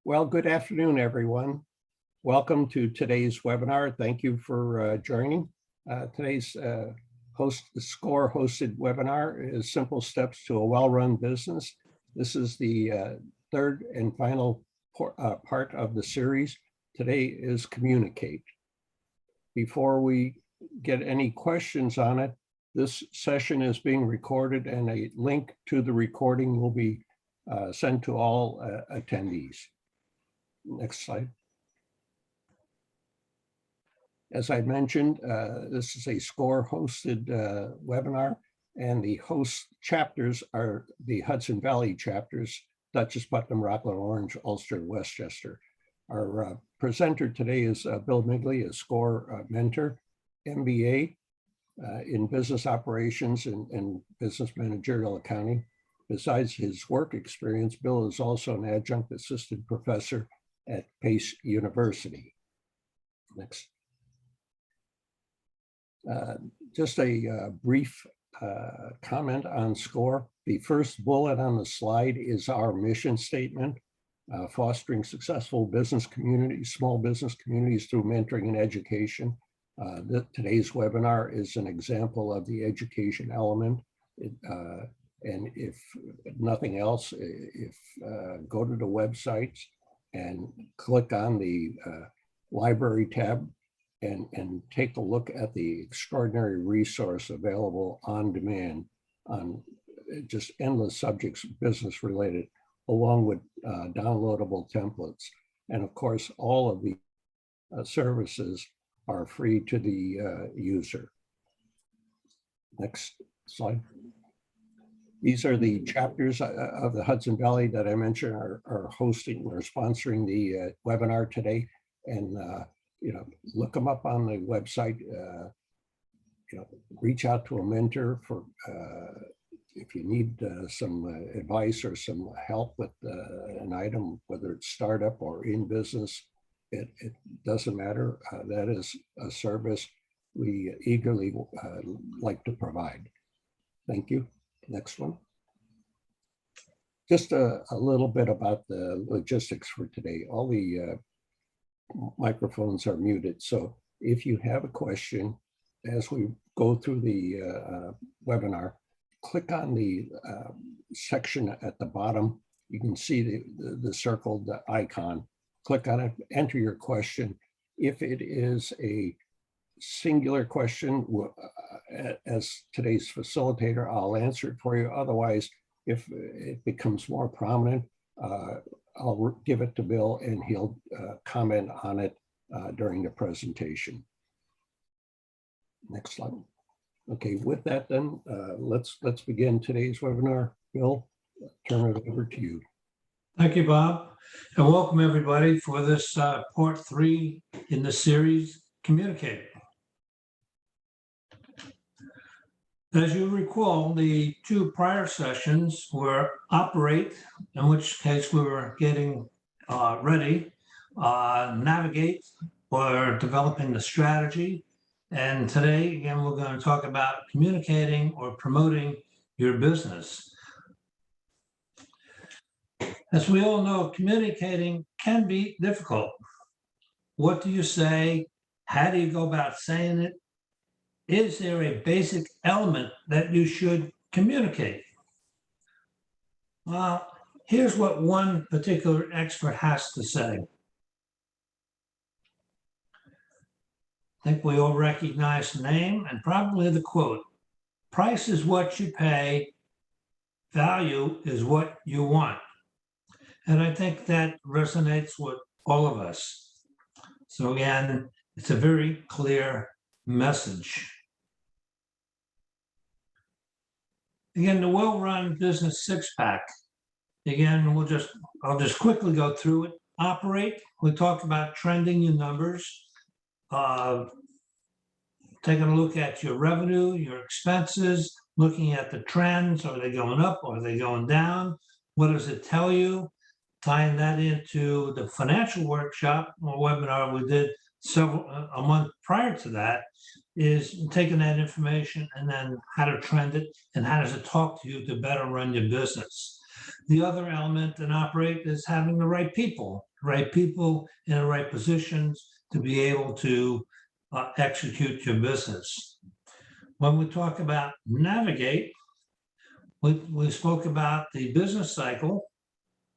Well, good afternoon, everyone. Welcome to today's webinar. Thank you for joining. Today's SCORE hosted webinar is Simple Steps to a Well-Run Business. This is the third and final part of the series. Today is Communicate. Before we get any questions on it, this session is being recorded and a link to the recording will be sent to all attendees. Next slide. As I mentioned, this is a SCORE hosted webinar, and the host chapters are the Hudson Valley chapters, Dutchess, Putnam, Rockland, Orange, Ulster, and Westchester. Our presenter today is Bill Migley, a SCORE mentor, MBA in business operations and business managerial accounting. Besides his work experience, Bill is also an adjunct assistant professor at Pace University. Next. Just a brief comment on SCORE. The first bullet on the slide is our mission statement, fostering successful business communities, small business communities through mentoring and education. Today's webinar is an example of the education element. And if nothing else, go to the websites and click on the library tab and take a look at the extraordinary resource available on demand on just endless subjects, business related, along with downloadable templates. And of course, all of the services are free to the user. Next slide. These are the chapters of the Hudson Valley that I mentioned are hosting or sponsoring the webinar today. And look them up on the website. Reach out to a mentor for if you need some advice or some help with an item, whether it's startup or in business. It doesn't matter. That is a service we eagerly like to provide. Thank you. Next one. Just a little bit about the logistics for today. All the microphones are muted. So if you have a question as we go through the webinar, click on the section at the bottom. You can see the circled icon. Click on it, enter your question. If it is a singular question, as today's facilitator, I'll answer it for you. Otherwise, if it becomes more prominent, I'll give it to Bill and he'll comment on it during the presentation. Next slide. Okay, with that then, let's begin today's webinar. Bill, turn it over to you. Thank you, Bob, and welcome everybody for this part 3 in the series, Communicate. As you recall, the 2 prior sessions were Operate, in which case we were getting ready, Navigate, or developing the strategy, and today, again, we're going to talk about communicating or promoting your business. As we all know, communicating can be difficult. What do you say? How do you go about saying it? Is there a basic element that you should communicate? Well, here's what one particular expert has to say. I think we all recognize the name and probably the quote. Price is what you pay, value is what you want. And I think that resonates with all of us. So again, it's a very clear message. Again, the well-run business 6-pack. Again, I'll just quickly go through it. Operate, we talked about trending your numbers, taking a look at your revenue, your expenses, looking at the trends. Are they going up? Are they going down? What does it tell you? Tying that into the financial workshop or webinar we did a month prior to that, is taking that information and then how to trend it and how does it talk to you to better run your business. The other element in Operate is having the right people in the right positions to be able to execute your business. When we talk about Navigate, we spoke about the business cycle,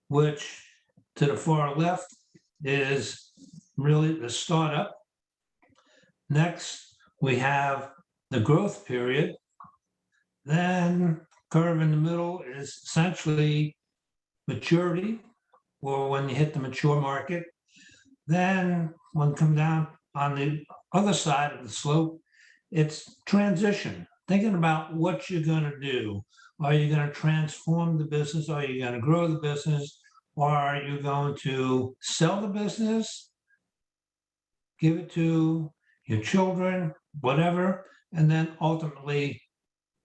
which to the far left is really the startup. Next, we have the growth period. Then curve in the middle is essentially maturity, or when you hit the mature market. Then when you come down on the other side of the slope, it's transition. Thinking about what you're going to do. Are you going to transform the business? Are you going to grow the business? Or are you going to sell the business, give it to your children, whatever, and then ultimately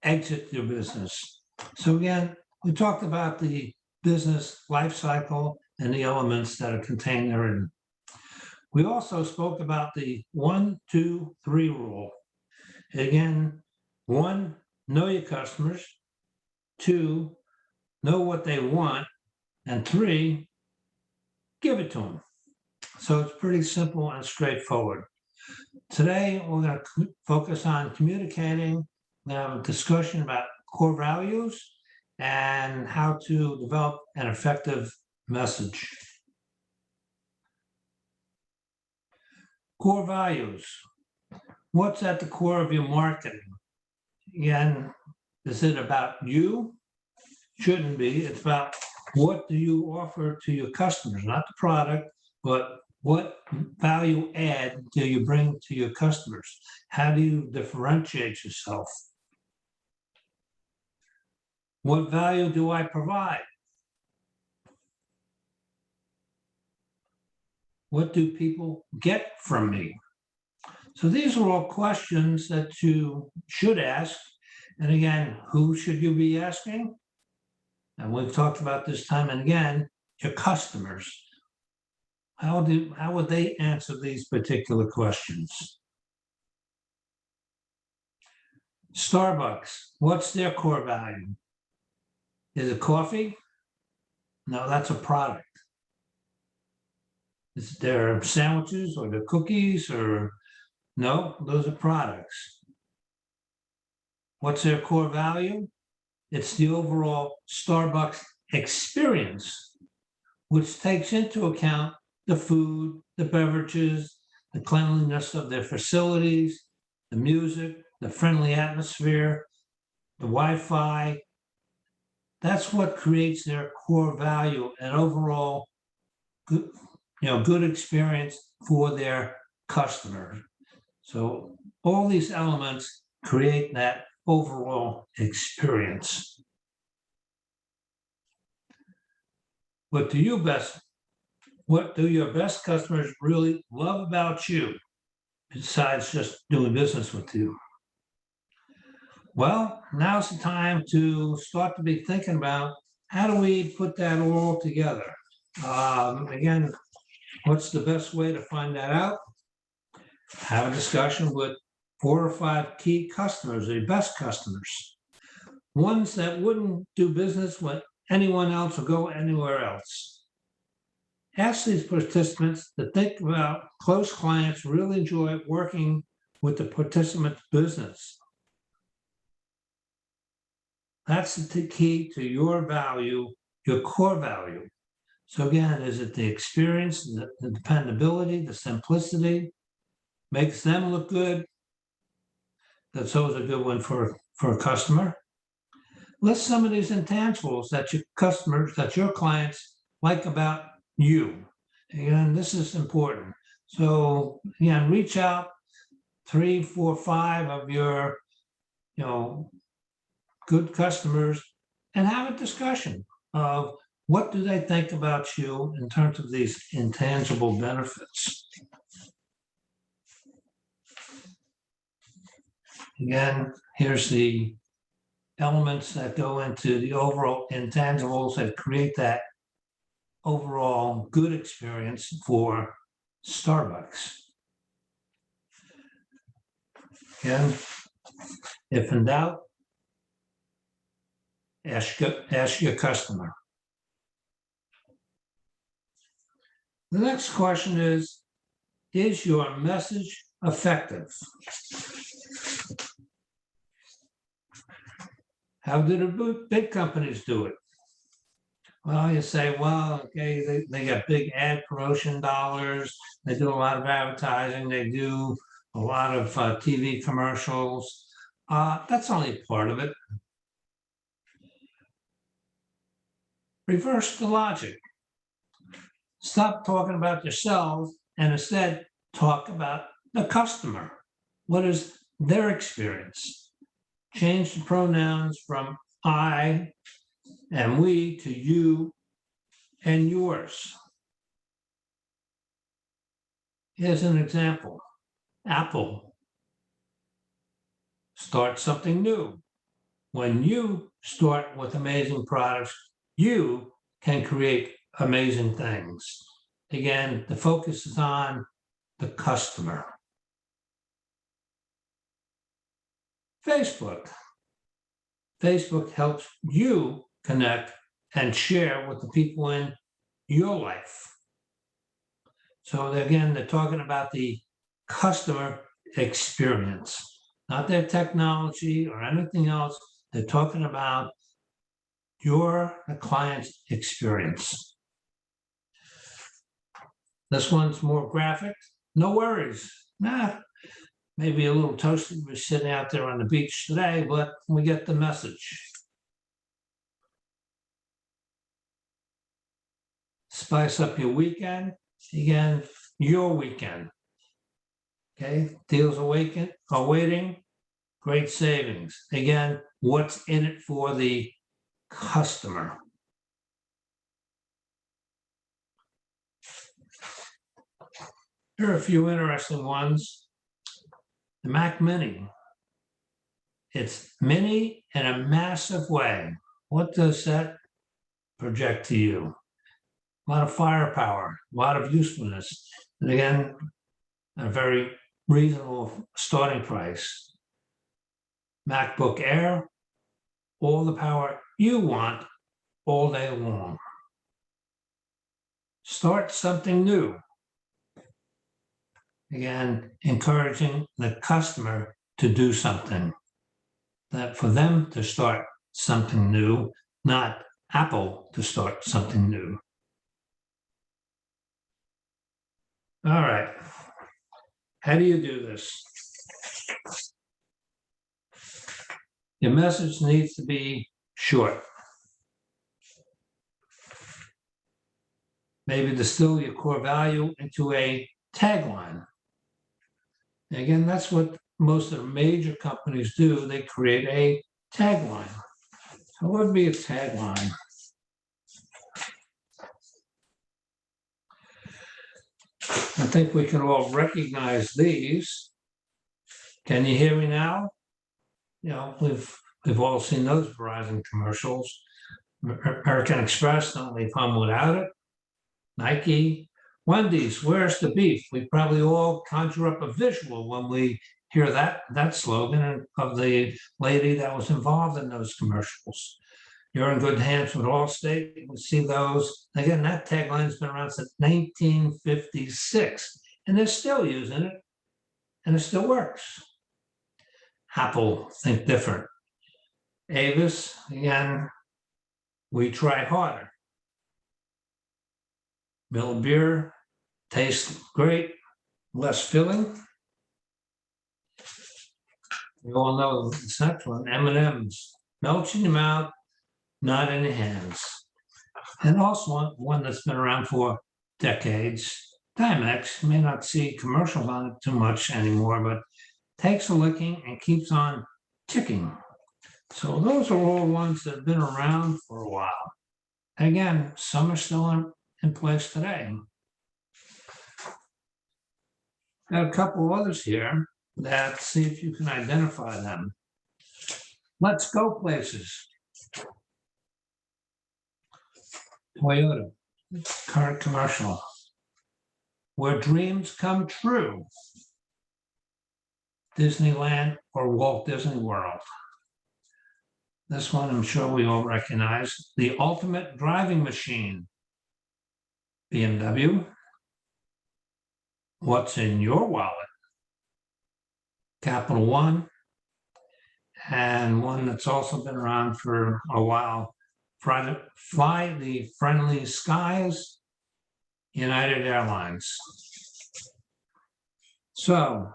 exit your business? So again, we talked about the business life cycle and the elements that are contained therein. We also spoke about the 1, 2, 3 rule. Again, 1, know your customers. 2, know what they want. And 3, give it to them. So it's pretty simple and straightforward. Today, we're going to focus on communicating. We're going to have a discussion about core values and how to develop an effective message. Core values. What's at the core of your marketing? Again, is it about you? Shouldn't be. It's about what do you offer to your customers, not the product, but what value add do you bring to your customers? How do you differentiate yourself? What value do I provide? What do people get from me? So these are all questions that you should ask. And again, who should you be asking? And we've talked about this time and again, your customers. How would they answer these particular questions? Starbucks, what's their core value? Is it coffee? No, that's a product. Is there sandwiches or the cookies or no, those are products. What's their core value? It's the overall Starbucks experience, which takes into account the food, the beverages, the cleanliness of their facilities, the music, the friendly atmosphere, the Wi-Fi. That's what creates their core value and overall good, good experience for their customers. So all these elements create that overall experience. What do your best customers really love about you besides just doing business with you? Well, now's the time to start to be thinking about how do we put that all together? Again, what's the best way to find that out? Have a discussion with 4 or 5 key customers, your best customers, ones that wouldn't do business with anyone else or go anywhere else. Ask these participants to think about close clients really enjoy working with the participant's business. That's the key to your value, your core value. So again, is it the experience, the dependability, the simplicity, makes them look good? That's always a good one for a customer. List some of these intangibles that your customers, that your clients like about you. Again, this is important. So again, reach out 3, 4, 5 of your, good customers and have a discussion of what do they think about you in terms of these intangible benefits. Again, here's the elements that go into the overall intangibles that create that overall good experience for Starbucks. Again, if in doubt, ask your customer. The next question is your message effective? How do the big companies do it? Well, you say, well, okay, they got big ad promotion dollars. They do a lot of advertising. They do a lot of TV commercials. That's only part of it. Reverse the logic. Stop talking about yourselves and instead talk about the customer. What is their experience? Change the pronouns from I and we to you and yours. Here's an example. Apple. Start something new. When you start with amazing products, you can create amazing things. Again, the focus is on the customer. Facebook. Facebook helps you connect and share with the people in your life. So again, they're talking about the customer experience, not their technology or anything else. They're talking about the client's experience. This one's more graphic. No worries. Maybe a little toasty. We're sitting out there on the beach today, but we get the message. Spice up your weekend. Again, your weekend. Okay, deals are waiting. Great savings. Again, what's in it for the customer? Here are a few interesting ones. The Mac Mini. It's mini in a massive way. What does that project to you? A lot of firepower, a lot of usefulness. And again, a very reasonable starting price. MacBook Air, all the power you want all day long. Start something new. Again, encouraging the customer to do something. That for them to start something new, not Apple to start something new. All right. How do you do this? Your message needs to be short. Maybe distill your core value into a tagline. Again, that's what most of the major companies do. They create a tagline. So what would be a tagline? I think we can all recognize these. Can you hear me now? You know, we've all seen those Verizon commercials. American Express, don't leave home without it. Nike, Wendy's, where's the beef? We probably all conjure up a visual when we hear that slogan of the lady that was involved in those commercials. You're in good hands with Allstate. We see those. Again, that tagline's been around since 1956, and they're still using it, and it still works. Apple, think different. Avis, again, we try harder. Miller beer tastes great, less filling. You all know it's excellent. M&M's, melts in your mouth, not in your hands. And also one that's been around for decades. Timex, you may not see commercials on it too much anymore, but takes a licking and keeps on ticking. So those are all ones that have been around for a while. And again, some are still in place today. Got a couple others here that see if you can identify them. Let's go places. Toyota, current commercial. Where dreams come true. Disneyland or Walt Disney World. This one I'm sure we all recognize. The ultimate driving machine. BMW. What's in your wallet? Capital One. And one that's also been around for a while. Fly the Friendly Skies. United Airlines. So,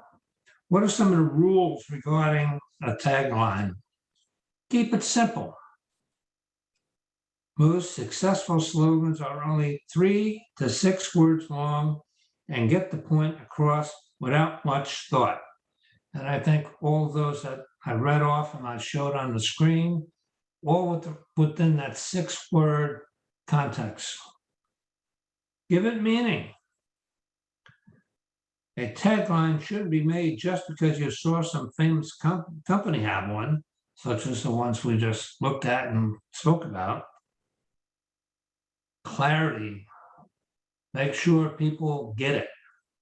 what are some of the rules regarding a tagline? Keep it simple. Most successful slogans are only 3 to 6 words long and get the point across without much thought. And I think all of those that I read off and I showed on the screen, all within that 6-word context. Give it meaning. A tagline shouldn't be made just because you saw some famous company have one, such as the ones we just looked at and spoke about. Clarity. Make sure people get it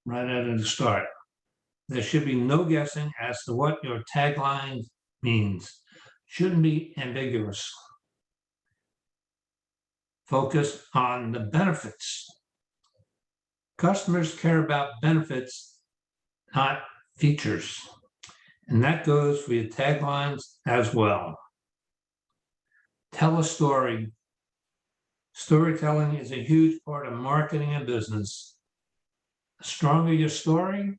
right at the start. There should be no guessing as to what your tagline means. Shouldn't be ambiguous. Focus on the benefits. Customers care about benefits, not features. And that goes for your taglines as well. Tell a story. Storytelling is a huge part of marketing and business. The stronger your story,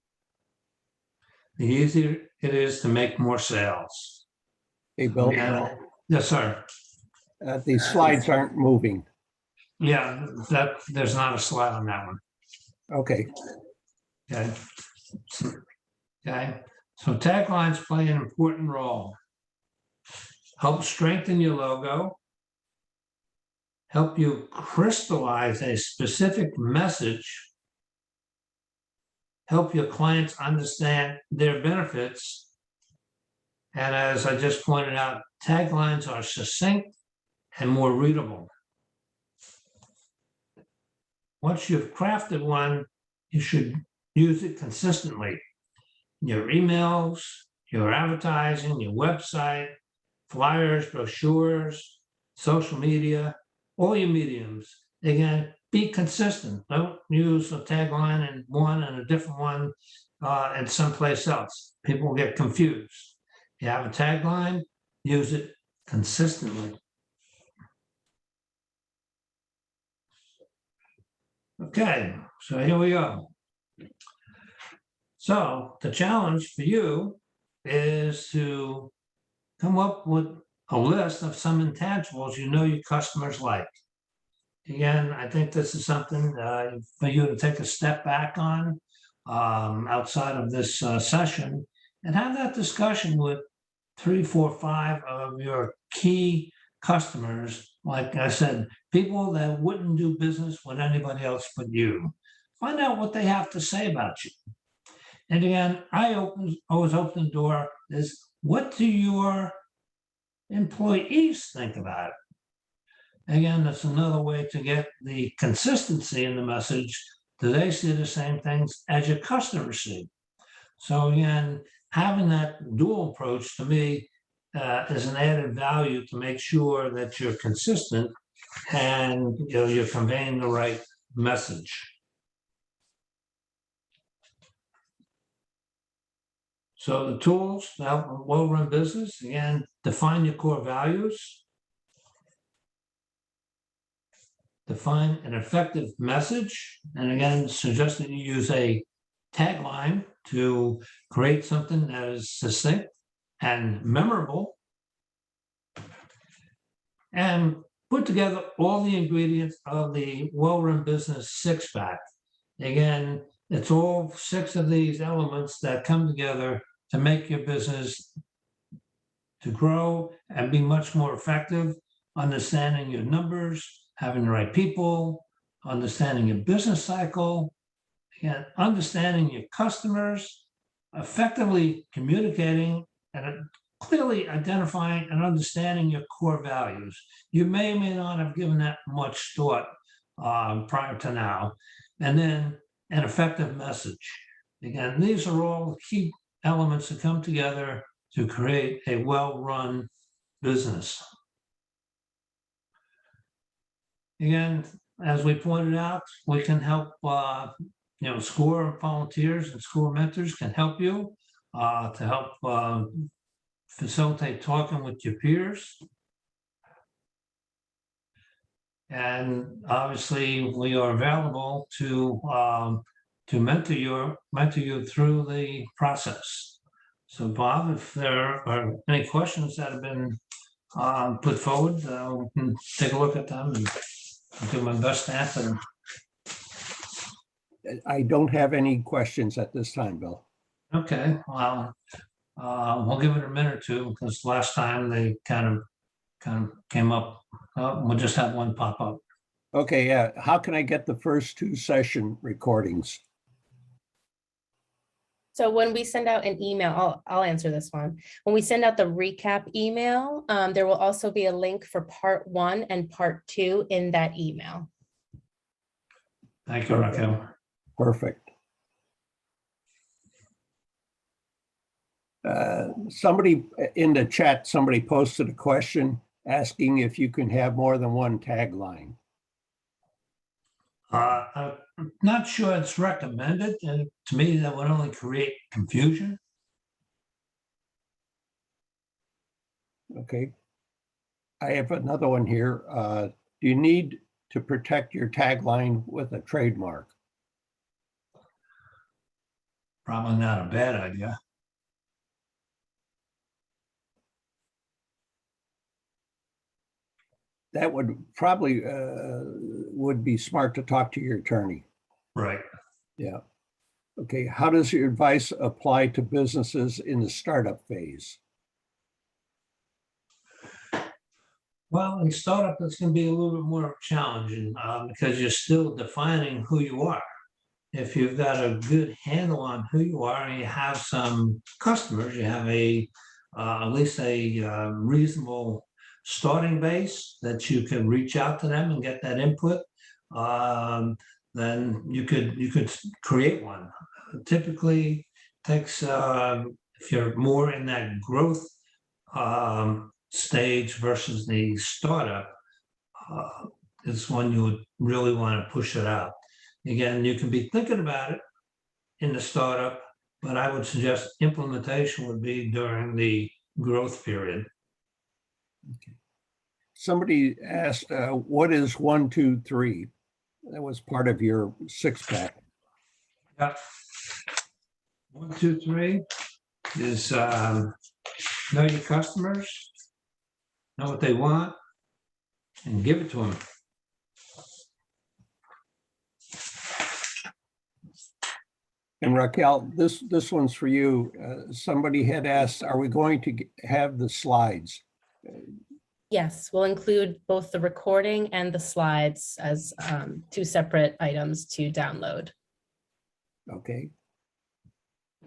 the easier it is to make more sales. Hey, Bill, Yes, sir. these slides aren't moving. Yeah, there's not a slide on that one. Okay. Okay. Okay. So taglines play an important role. Help strengthen your logo. Help you crystallize a specific message. Help your clients understand their benefits. And as I just pointed out, taglines are succinct and more readable. Once you've crafted one, you should use it consistently. Your emails, your advertising, your website, flyers, brochures, social media, all your mediums. Again, be consistent. Don't use a tagline in one and a different one in someplace else. People get confused. You have a tagline, use it consistently. Okay, so here we go. So the challenge for you is to come up with a list of some intangibles you know your customers like. Again, I think this is something for you to take a step back on outside of this session and have that discussion with 3, 4, 5 of your key customers. Like I said, people that wouldn't do business with anybody else but you. Find out what they have to say about you. And again, I always open the door is, what do your employees think about it? Again, that's another way to get the consistency in the message. Do they see the same things as your customers see? So again, having that dual approach to me is an added value to make sure that you're consistent and you're conveying the right message. So the tools to help a well-run business, again, define your core values, define an effective message, and again, suggest that you use a tagline to create something that is succinct and memorable, and put together all the ingredients of the well-run business six-pack. Again, it's all 6 of these elements that come together to make your business to grow and be much more effective, understanding your numbers, having the right people, understanding your business cycle, and understanding your customers, effectively communicating and clearly identifying and understanding your core values. You may or may not have given that much thought prior to now. And then an effective message. Again, these are all key elements that come together to create a well-run business. Again, as we pointed out, we can help, SCORE volunteers and SCORE mentors can help you to help facilitate talking with your peers. And obviously, we are available to mentor you through the process. So, Bob, if there are any questions that have been put forward, we can take a look at them and I'll do my best to answer them. I don't have any questions at this time, Bill. Okay, well, we'll give it a minute or two because last time they kind of came up. We'll just have one pop up. Okay, yeah. How can I get the first 2 session recordings? So when we send out an email, I'll answer this one. When we send out the recap email, there will also be a link for part 1 and part 2 in that email. Thank you, Raquel. Perfect. Somebody in the chat, somebody posted a question asking if you can have more than one tagline. I'm not sure it's recommended, and to me, that would only create confusion. Okay. I have another one here. Do you need to protect your tagline with a trademark? Probably not a bad idea. That would probably would be smart to talk to your attorney. Right. Yeah. Okay. How does your advice apply to businesses in the startup phase? Well, in startup, it's going to be a little bit more challenging because you're still defining who you are. If you've got a good handle on who you are and you have some customers, you have at least a reasonable starting base that you can reach out to them and get that input, then you could create one. Typically takes, if you're more in that growth stage versus the startup, is when you would really want to push it out. Again, you can be thinking about it in the startup, but I would suggest implementation would be during the growth period. Somebody asked, what is 1, 2, 3? That was part of your 6-pack. Yeah. 1, 2, 3 is know your customers, know what they want, and give it to them. And Raquel, this one's for you. Somebody had asked, are we going to have the slides? Yes, we'll include both the recording and the slides as 2 separate items to download. Okay.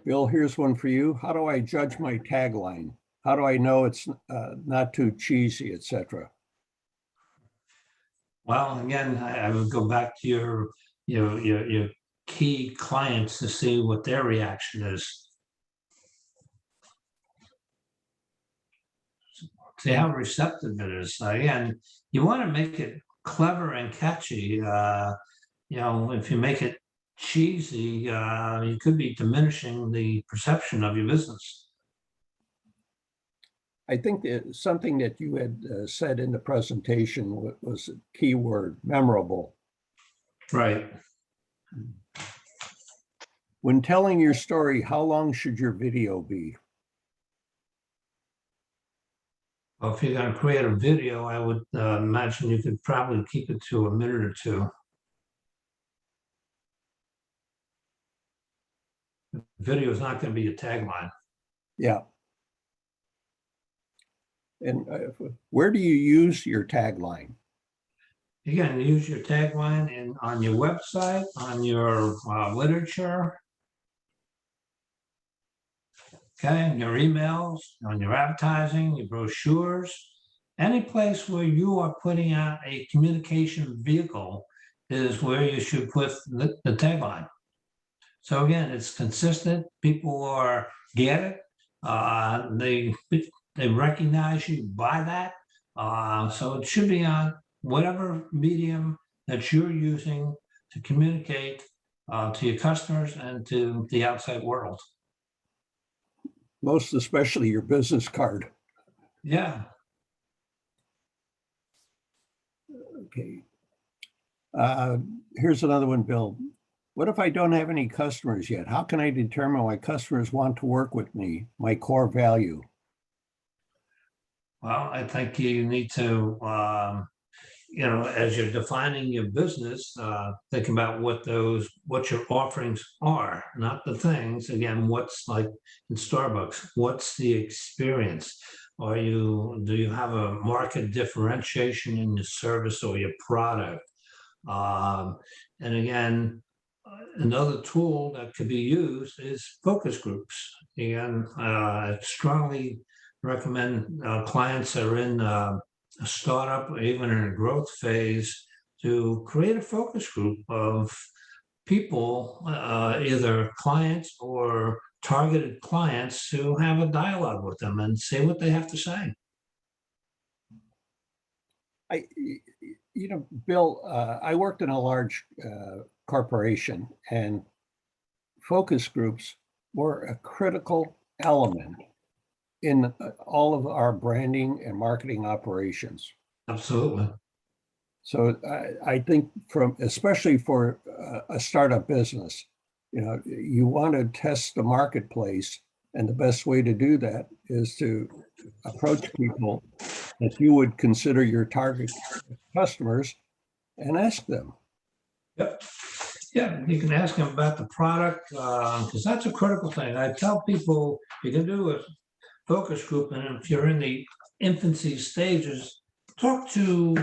Bill, here's one for you. How do I judge my tagline? How do I know it's not too cheesy, etc.? Well, again, I would go back to your key clients to see what their reaction is. See how receptive it is. Again, you want to make it clever and catchy. If you make it cheesy, you could be diminishing the perception of your business. I think that something that you had said in the presentation was a key word, memorable. Right. When telling your story, how long should your video be? Well, if you're going to create a video, I would imagine you could probably keep it to a minute or 2. Video is not going to be a tagline. Yeah. And where do you use your tagline? You can use your tagline on your website, on your literature, okay, your emails, on your advertising, your brochures, any place where you are putting out a communication vehicle is where you should put the tagline. So again, it's consistent. People get it. They recognize you by that. So it should be on whatever medium that you're using to communicate to your customers and to the outside world. Most especially your business card. Yeah. Okay. Here's another one, Bill. What if I don't have any customers yet? How can I determine why customers want to work with me, my core value? Well, I think you need to, as you're defining your business, think about what your offerings are, not the things. Again, what's like in Starbucks, what's the experience? Do you have a market differentiation in your service or your product? And again, another tool that could be used is focus groups. Again, I strongly recommend clients that are in a startup or even in a growth phase to create a focus group of people, either clients or targeted clients, who have a dialogue with them and say what they have to say. Bill, I worked in a large corporation, and focus groups were a critical element in all of our branding and marketing operations. Absolutely. So I think especially for a startup business, you want to test the marketplace, and the best way to do that is to approach people that you would consider your target customers and ask them. Yep. Yeah, you can ask them about the product, because that's a critical thing. I tell people you can do a focus group, and if you're in the infancy stages, talk to,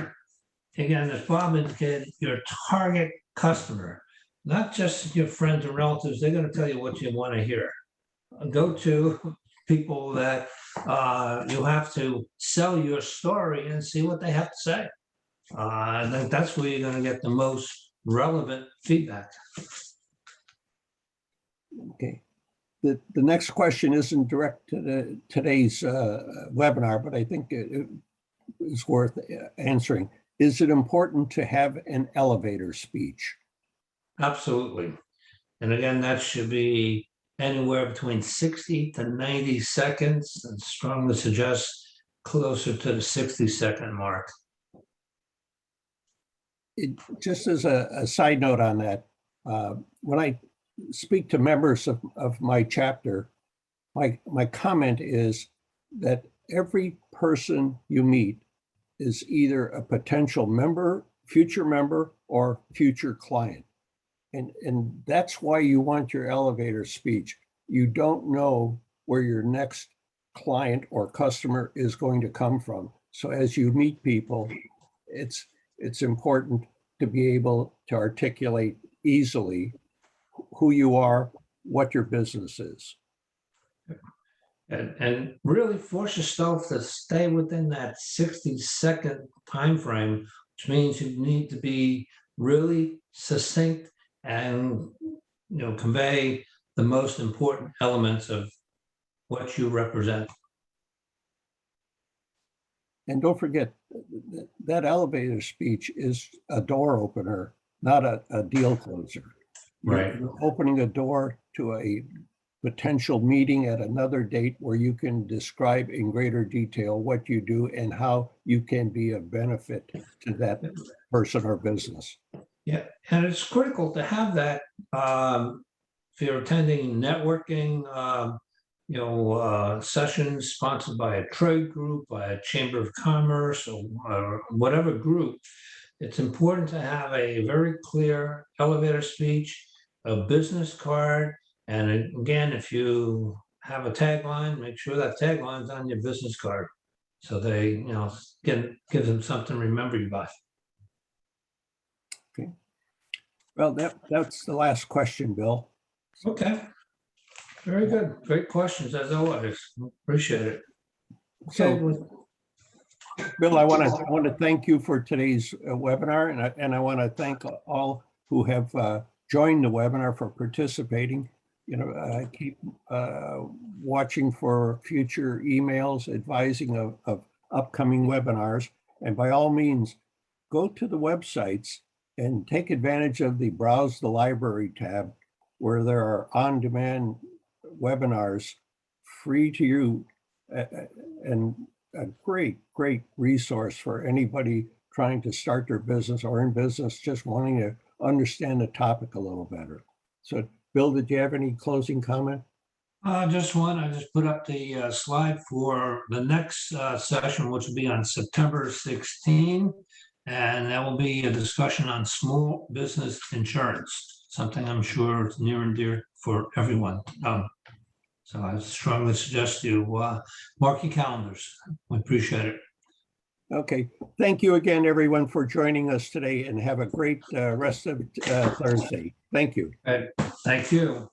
again, as Bob indicated, your target customer, not just your friends and relatives. They're going to tell you what you want to hear. Go to people that you have to sell your story and see what they have to say. I think that's where you're going to get the most relevant feedback. Okay. The next question isn't direct to today's webinar, but I think it is worth answering. Is it important to have an elevator speech? Absolutely. And again, that should be anywhere between 60 to 90 seconds, and strongly suggest closer to the 60-second mark. Just as a side note on that, when I speak to members of my chapter, my comment is that every person you meet is either a potential member, future member, or future client. And that's why you want your elevator speech. You don't know where your next client or customer is going to come from. So as you meet people, it's important to be able to articulate easily who you are, what your business is. And really force yourself to stay within that 60-second time frame, which means you need to be really succinct and convey the most important elements of what you represent. And don't forget that elevator speech is a door opener, not a deal closer. Right. You're opening a door to a potential meeting at another date where you can describe in greater detail what you do and how you can be of benefit to that person or business. Yeah, and it's critical to have that if you're attending networking, sessions sponsored by a trade group, by a chamber of commerce, or whatever group. It's important to have a very clear elevator speech, a business card, and again, if you have a tagline, make sure that tagline's on your business card, so they, give them something to remember you by. Okay. Well, that's the last question, Bill. Okay. Very good. Great questions as always. Appreciate it. Okay. So, Bill, I want to thank you for today's webinar, and I want to thank all who have joined the webinar for participating. I keep watching for future emails advising of upcoming webinars, and by all means, go to the websites and take advantage of the Browse the Library tab, where there are on-demand webinars free to you, and a great resource for anybody trying to start their business or in business, just wanting to understand the topic a little better. So, Bill, did you have any closing comment? Just one. I just put up the slide for the next session, which will be on September 16. And that will be a discussion on small business insurance, something I'm sure is near and dear for everyone. So I strongly suggest you mark your calendars. We appreciate it. Okay. Thank you again, everyone, for joining us today, and have a great rest of Thursday. Thank you. Thank you.